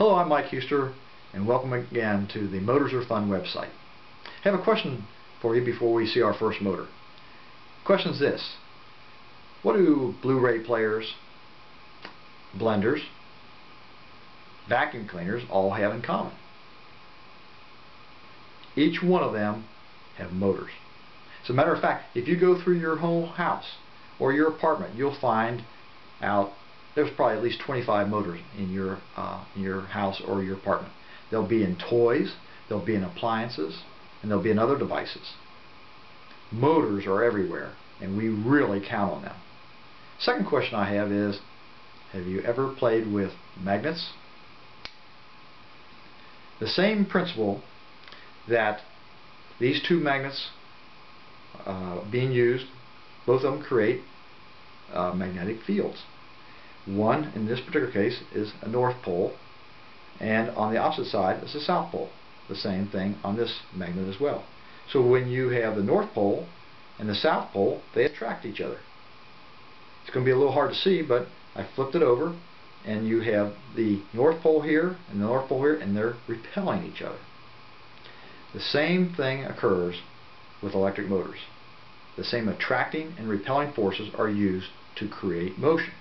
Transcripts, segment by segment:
Hello, I'm Mike Huster, and welcome again to the Motors Are Fun website. I have a question for you before we see our first motor. The question is this: what do Blu-ray players, blenders, vacuum cleaners all have in common? Each one of them have motors. As a matter of fact, if you go through your whole house or your apartment, you'll find out there's probably at least 25 motors in your house or your apartment. They'll be in toys, they'll be in appliances, and they'll be in other devices. Motors are everywhere, and we really count on them. Second question I have is, have you ever played with magnets? The same principle that these two magnets being used, both of them create magnetic fields. One, in this particular case, is a north pole, and on the opposite side is the south pole. The same thing on this magnet as well. So when you have the north pole and the south pole, they attract each other. It's going to be a little hard to see, but I flipped it over, and you have the north pole here and the north pole here, and they're repelling each other. The same thing occurs with electric motors. The same attracting and repelling forces are used to create motion.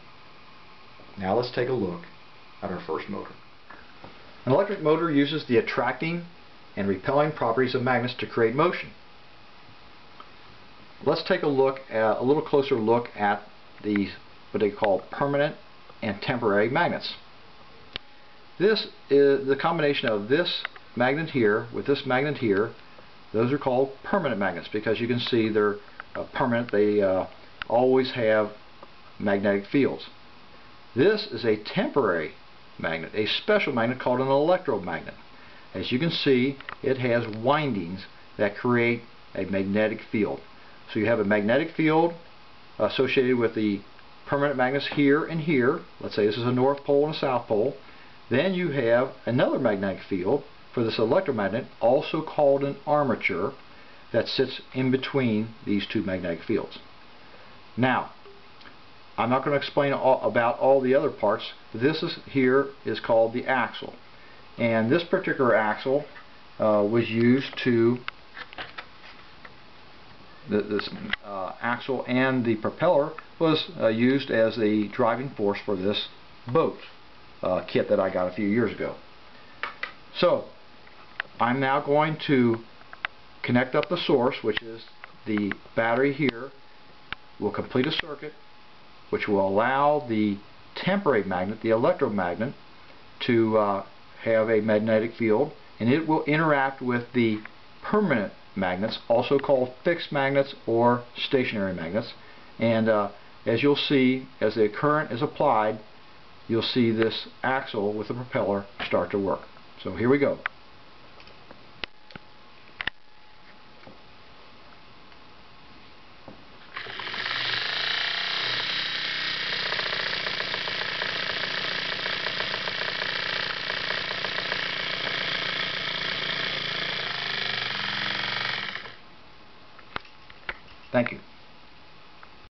Now let's take a look at our first motor. An electric motor uses the attracting and repelling properties of magnets to create motion. Let's take a little closer look at these, what they call permanent and temporary magnets. This is the combination of this magnet here with this magnet here. Those are called permanent magnets because you can see they're permanent. They always have magnetic fields. This is a temporary magnet, a special magnet called an electromagnet. As you can see, it has windings that create a magnetic field. So you have a magnetic field associated with the permanent magnets here and here. Let's say this is a north pole and a south pole. Then you have another magnetic field for this electromagnet, also called an armature, that sits in between these two magnetic fields. Now, I'm not going to explain about all the other parts. This here is called the axle, and this particular axle was used to this axle and the propeller was used as the driving force for this boat kit that I got a few years ago. So I'm now going to connect up the source, which is the battery here. We'll complete a circuit which will allow the temporary magnet, the electromagnet, to have a magnetic field, and it will interact with the permanent magnets, also called fixed magnets or stationary magnets. And as you'll see, as the current is applied, you'll see this axle with the propeller start to work. So here we go. Thank you.